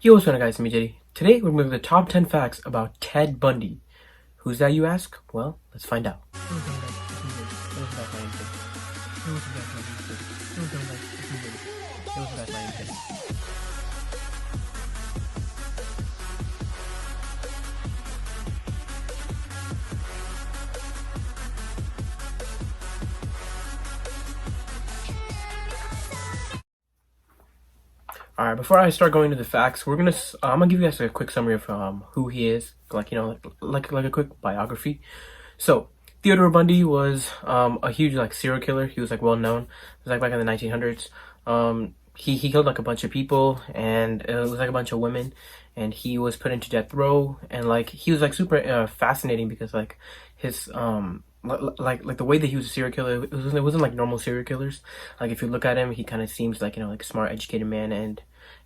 Yo, what's up guys, it's me Jedi. Today we're moving to the top 10 facts about Ted Bundy. Who's that you ask? Well, let's find out. All right, before I start going into the facts, I'm gonna give you guys a quick summary of who he is, like a quick biography. So Theodore Bundy was a huge like serial killer. He was like well known. It was like back in the 1900s. He killed like a bunch of people, and it was like a bunch of women, and he was put into death row, and like he was like super fascinating because like his like the way that he was a serial killer, it wasn't like normal serial killers. Like if you look at him, he kind of seems like like a smart, educated man, and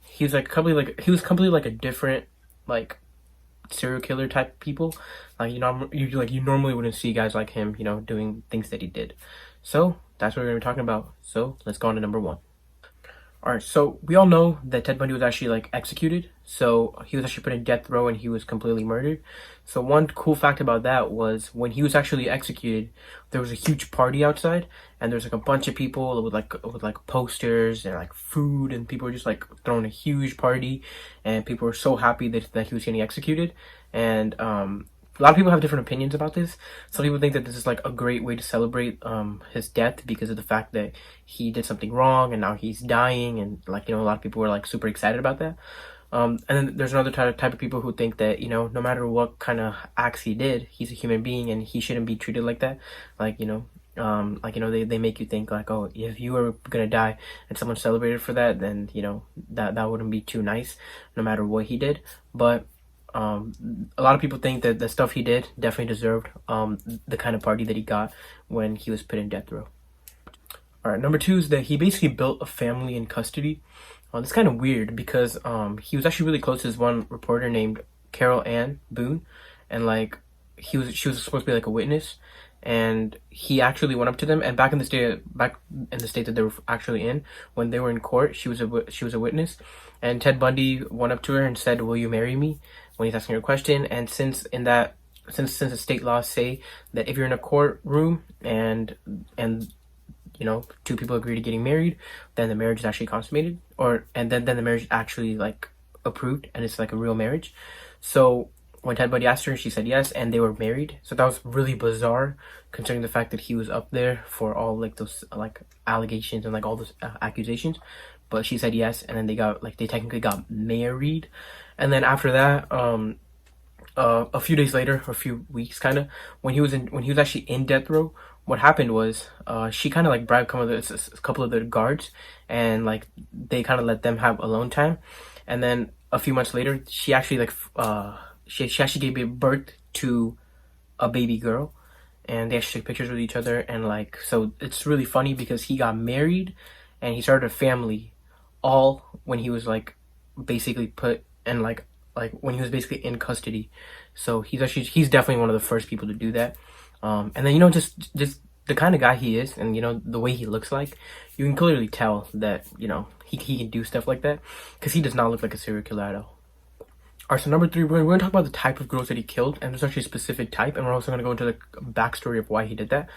he was completely like a different like serial killer type people. Like you normally wouldn't see guys like him, doing things that he did. So that's what we're gonna be talking about. So let's go on to number one. All right, so we all know that Ted Bundy was actually like executed. So he was actually put in death row and he was completely murdered. So one cool fact about that was when he was actually executed, there was a huge party outside, and there was like a bunch of people with like posters and like food, and people were just like throwing a huge party, and people were so happy that he was getting executed. And a lot of people have different opinions about this. Some people think that this is like a great way to celebrate his death because of the fact that he did something wrong and now he's dying, and like a lot of people were like super excited about that. And then there's another type of people who think that no matter what kind of acts he did, he's a human being and he shouldn't be treated like that. Like they make you think like, oh, if you were gonna die and someone celebrated for that, then that wouldn't be too nice, no matter what he did. But a lot of people think that the stuff he did definitely deserved the kind of party that he got when he was put in death row. All right, number two is that he basically built a family in custody. It's kind of weird because he was actually really close to this one reporter named Carol Ann Boone, and like she was supposed to be like a witness, and he actually went up to them. And back in the state that they were actually in, when they were in court, she was a witness, and Ted Bundy went up to her and said, "Will you marry me?" when he's asking her a question. And since the state laws say that if you're in a courtroom and two people agree to getting married, then the marriage is actually consummated, and then the marriage is actually like approved and it's like a real marriage. So when Ted Bundy asked her, she said yes, and they were married. So that was really bizarre considering the fact that he was up there for all like those like allegations and like all those accusations. But she said yes, and then they technically got married. And then after that, a few days later, or a few weeks, kind of, when he was actually in death row, what happened was she kind of like bribed a couple of the guards, and like they kind of let them have alone time. And then a few months later, she actually she actually gave birth to a baby girl, and they actually took pictures with each other. And like, so it's really funny because he got married and he started a family all when he was like basically put in like when he was basically in custody. So he's definitely one of the first people to do that. And then just the kind of guy he is, and the way he looks like, you can clearly tell that he can do stuff like that, because he does not look like a serial killer at all. Alright, so number three, we're going to talk about the type of girls that he killed, and there's actually a specific type, and we're also going to go into the backstory of why he did that.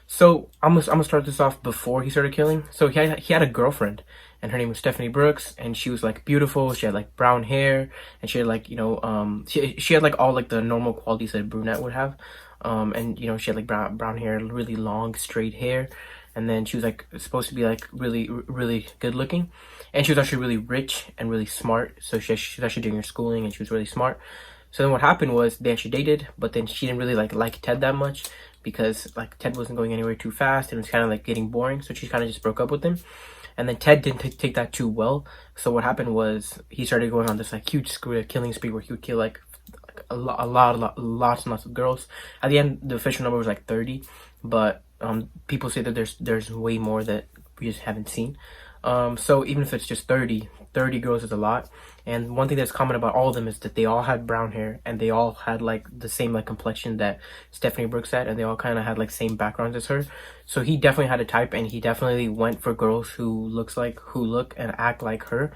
So I'm gonna start this off before he started killing. So he had a girlfriend, and her name was Stephanie Brooks, and she was like beautiful. She had like brown hair, and she had like she had like all like the normal qualities that a brunette would have. And she had like brown hair, really long straight hair, and then she was like supposed to be like really good looking, and she was actually really rich and really smart. So she was actually doing her schooling, and she was really smart. So then what happened was they actually dated, but then she didn't really like Ted that much, because like Ted wasn't going anywhere too fast and it was kind of like getting boring. So she kind of just broke up with him. And then Ted didn't take that too well. So what happened was he started going on this like huge killing spree where he would kill like lots and lots of girls. At the end, the official number was like 30, but people say that there's way more that we just haven't seen. So even if it's just 30, 30 girls is a lot. And one thing that's common about all of them is that they all had brown hair, and they all had like the same like complexion that Stephanie Brooks had, and they all kind of had like same backgrounds as her. So he definitely had a type, and he definitely went for girls who look and act like her.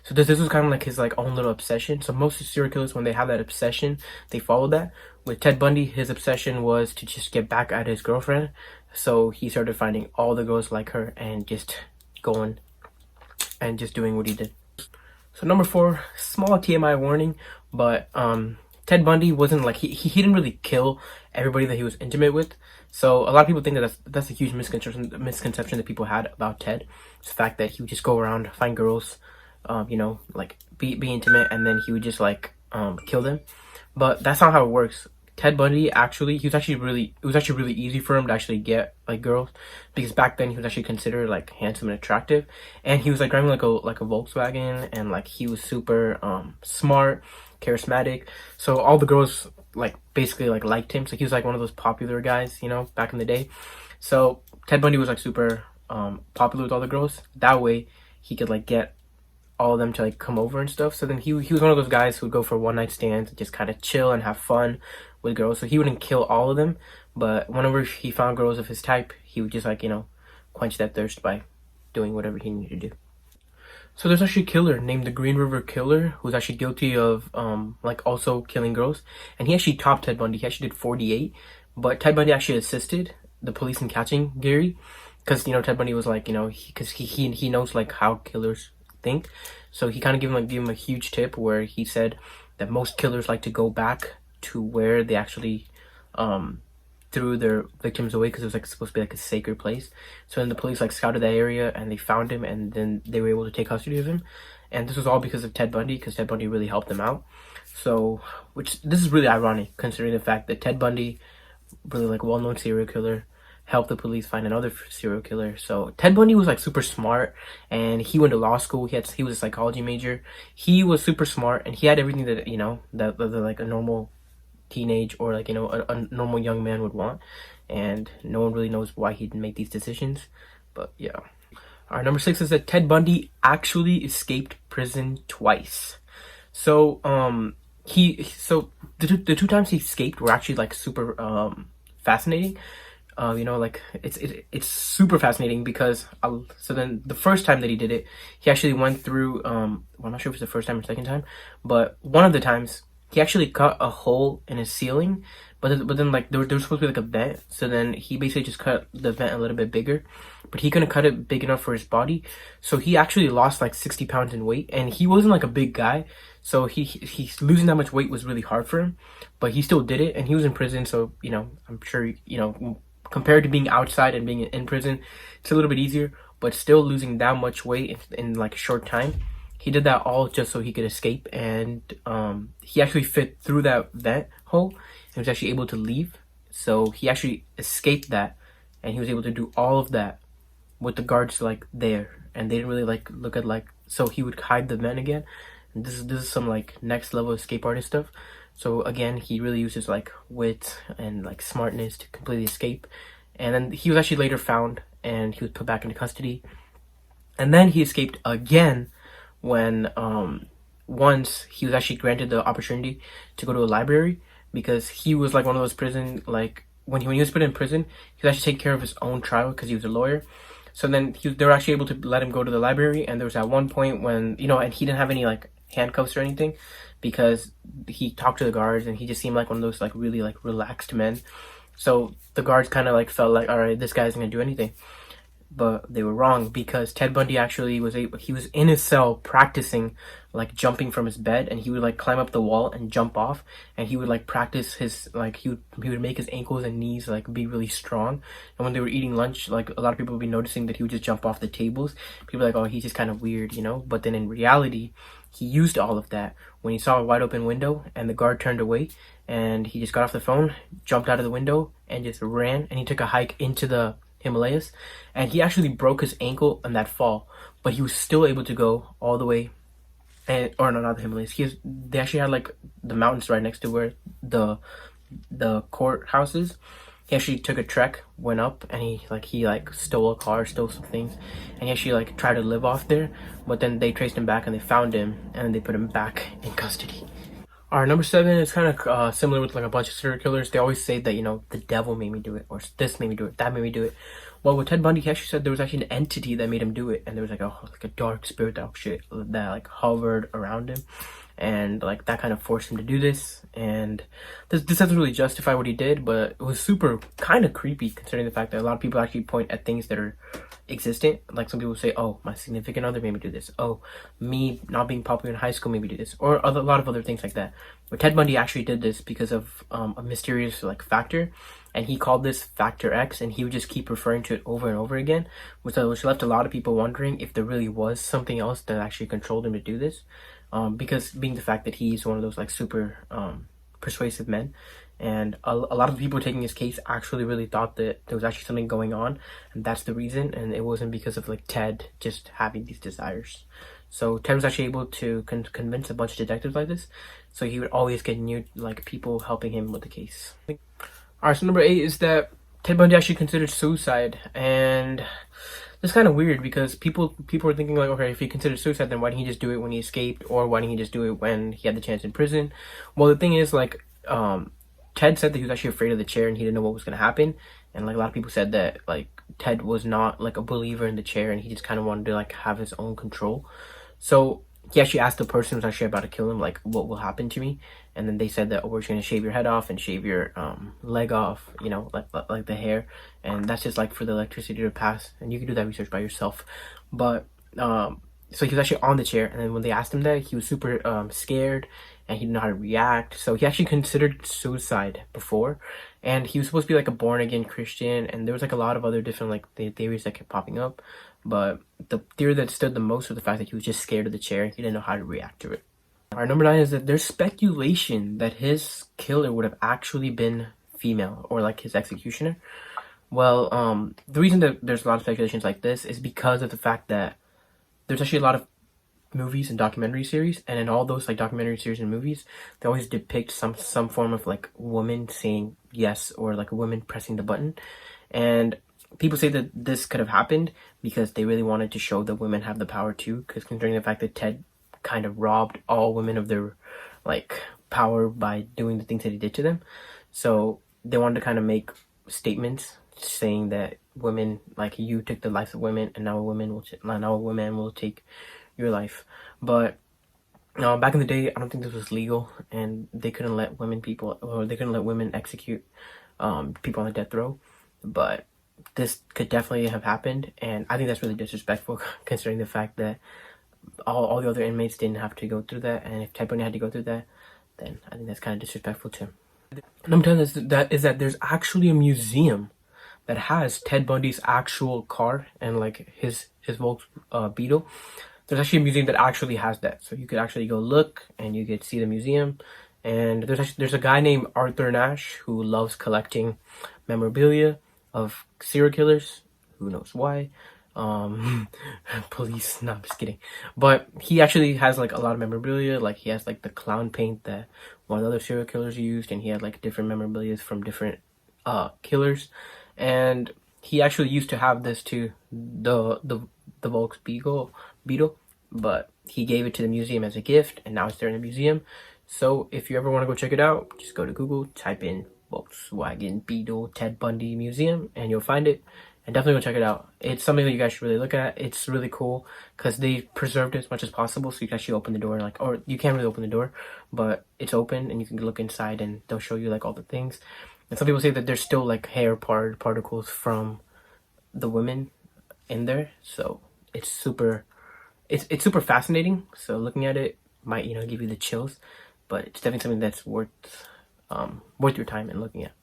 So this was kind of like his like own little obsession. So most serial killers, when they have that obsession, they follow that. With Ted Bundy, his obsession was to just get back at his girlfriend. So he started finding all the girls like her and just going and just doing what he did. So number 4, small TMI warning, but Ted Bundy wasn't like he didn't really kill everybody that he was intimate with. So a lot of people think that that's a huge misconception that people had about Ted. It's the fact that he would just go around, find girls, like be intimate, and then he would just like kill them. But that's not how it works. Ted Bundy it was actually really easy for him to actually get like girls, because back then he was actually considered like handsome and attractive, and he was like driving like a Volkswagen, and like he was super smart, charismatic. So all the girls like basically like liked him. So he was like one of those popular guys, back in the day. So Ted Bundy was like super popular with all the girls. That way he could like get all of them to like come over and stuff. So then he was one of those guys who would go for one night stands and just kind of chill and have fun with girls. So he wouldn't kill all of them, but whenever he found girls of his type, he would just like quench that thirst by doing whatever he needed to do. So there's actually a killer named the Green River Killer who's actually guilty of like also killing girls, and he actually topped Ted Bundy. He actually did 48, but Ted Bundy actually assisted the police in catching Gary, because Ted Bundy was like he knows like how killers think. So he kind of gave him a huge tip where he said that most killers like to go back to where they actually threw their victims away, because it was like supposed to be like a sacred place. So then the police like scouted that area and they found him, and then they were able to take custody of him. And this was all because of Ted Bundy, because Ted Bundy really helped them out. So this is really ironic considering the fact that Ted Bundy, really like well-known serial killer, helped the police find another serial killer. So Ted Bundy was like super smart, and he went to law school. He was a psychology major. He was super smart, and he had everything that that like a normal teenage or like a normal young man would want. And no one really knows why he didn't make these decisions, but yeah. All right, number 6 is that Ted Bundy actually escaped prison twice. So the 2 times he escaped were actually like super fascinating. Like it's super fascinating because so then the first time that he did it, he actually went through well, I'm not sure if it's the first time or second time, but one of the times he actually cut a hole in his ceiling, but then like there was supposed to be like a vent. So then he basically just cut the vent a little bit bigger, but he couldn't cut it big enough for his body. So he actually lost like 60 pounds in weight, and he wasn't like a big guy. So he's losing that much weight was really hard for him, but he still did it, and he was in prison. So I'm sure compared to being outside and being in prison, it's a little bit easier, but still losing that much weight in like a short time. He did that all just so he could escape, and he actually fit through that vent hole and was actually able to leave. So he actually escaped that, and he was able to do all of that with the guards like there, and they didn't really like look at like, so he would hide the vent again. And this is some like next level escape artist stuff. So again, he really uses like wit and like smartness to completely escape. And then he was actually later found, and he was put back into custody. And then he escaped again when once he was actually granted the opportunity to go to a library, because he was like one of those prison, like when he was put in prison, he was actually taking care of his own trial because he was a lawyer. So then they were actually able to let him go to the library, and there was at one point when and he didn't have any like handcuffs or anything, because he talked to the guards, and he just seemed like one of those like really like relaxed men. So the guards kind of like felt like, all right, this guy's gonna do anything. But they were wrong, because Ted Bundy actually he was in his cell practicing like jumping from his bed, and he would like climb up the wall and jump off, and he would like practice his like he would make his ankles and knees like be really strong. And when they were eating lunch, like a lot of people would be noticing that he would just jump off the tables. People were like, oh, he's just kind of weird, but then in reality, he used all of that when he saw a wide open window and the guard turned away, and he just got off the phone, jumped out of the window, and just ran, and he took a hike into the Himalayas, and he actually broke his ankle in that fall, but he was still able to go all the way. And or no, not the Himalayas. They actually had like the mountains right next to where the courthouse is. he actually took a trek, went up, and he stole a car, stole some things, and he actually like tried to live off there. But then they traced him back and they found him, and then they put him back in custody. Our number 7 is kind of similar with like a bunch of serial killers. They always say that, you know, the devil made me do it, or this made me do it, that made me do it. Well, with Ted Bundy, he actually said there was actually an entity that made him do it, and there was like a dark spirit that like hovered around him, and like that kind of forced him to do this. And this doesn't really justify what he did, but it was super kind of creepy considering the fact that a lot of people actually point at things that are existent. Like some people say, oh, my significant other made me do this, oh, me not being popular in high school made me do this, or a lot of other things like that. But Ted Bundy actually did this because of a mysterious like factor, and he called this factor X, and he would just keep referring to it over and over again, which left a lot of people wondering if there really was something else that actually controlled him to do this. Because being the fact that he's one of those like super persuasive men, and a lot of the people taking his case actually really thought that there was actually something going on, and that's the reason, and it wasn't because of like Ted just having these desires. So Ted was actually able to convince a bunch of detectives like this, so he would always get new like people helping him with the case. Alright, so number 8 is that Ted Bundy actually considered suicide, and it's kind of weird because people are thinking like, okay, if he considered suicide, then why didn't he just do it when he escaped, or why didn't he just do it when he had the chance in prison? Well, the thing is, like, Ted said that he was actually afraid of the chair and he didn't know what was gonna happen, and like a lot of people said that like Ted was not like a believer in the chair and he just kind of wanted to like have his own control. So he actually asked the person who was actually about to kill him, like, what will happen to me? And then they said that, oh, we're just gonna shave your head off and shave your leg off, you know, like the hair, and that's just like for the electricity to pass. And you can do that research by yourself. But so he was actually on the chair, and then when they asked him that, he was super scared and he didn't know how to react. So he actually considered suicide before, and he was supposed to be like a born again Christian, and there was like a lot of other different like theories that kept popping up. But the theory that stood the most was the fact that he was just scared of the chair. He didn't know how to react to it. Our number 9 is that there's speculation that his killer would have actually been female, or like his executioner. Well, the reason that there's a lot of speculations like this is because of the fact that there's actually a lot of movies and documentary series, and in all those like documentary series and movies, they always depict some form of like woman saying yes, or like a woman pressing the button. And people say that this could have happened because they really wanted to show that women have the power too, because considering the fact that Ted kind of robbed all women of their like power by doing the things that he did to them. So they wanted to kind of make statements saying that women, like, you took the life of women, and now a woman will take your life. But back in the day, I don't think this was legal, and they couldn't let women execute people on the death row. But this could definitely have happened, and I think that's really disrespectful considering the fact that all the other inmates didn't have to go through that, and if Ted Bundy had to go through that, then I think that's kind of disrespectful to him. Number 10 is that there's actually a museum that has Ted Bundy's actual car and like his Volks Beetle. There's actually a museum that actually has that, so you could actually go look and you could see the museum. And there's a guy named Arthur Nash who loves collecting memorabilia of serial killers. Who knows why? Police, no, I'm just kidding. But he actually has like a lot of memorabilia. Like he has like the clown paint that one of the other serial killers used, and he had like different memorabilia from different killers. And he actually used to have this to the Volks Beetle, but he gave it to the museum as a gift, and now it's there in the museum. So if you ever want to go check it out, just go to Google, type in Volkswagen Beetle Ted Bundy Museum, and you'll find it. And definitely go check it out. It's something that you guys should really look at. It's really cool because they preserved it as much as possible, so you can actually open the door, like, or you can't really open the door, but it's open and you can look inside and they'll show you like all the things. And some people say that there's still like hair particles from the women in there, so it's super fascinating. So looking at it might, you know, give you the chills, but it's definitely something that's worth your time in looking at.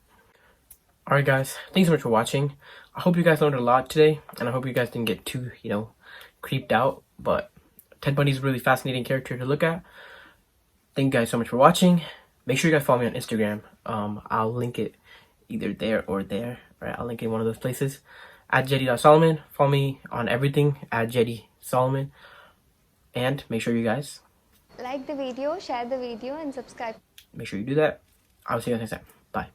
Alright guys, thanks so much for watching. I hope you guys learned a lot today, and I hope you guys didn't get too, you know, creeped out, but Ted Bundy's a really fascinating character to look at. Thank you guys so much for watching. Make sure you guys follow me on Instagram. I'll link it either there or there, right? I'll link it in one of those places. At Jedi.Solomon. Follow me on everything at Jedi Solomon. And make sure you guys like the video, share the video, and subscribe. Make sure you do that. I'll see you guys next time. Bye.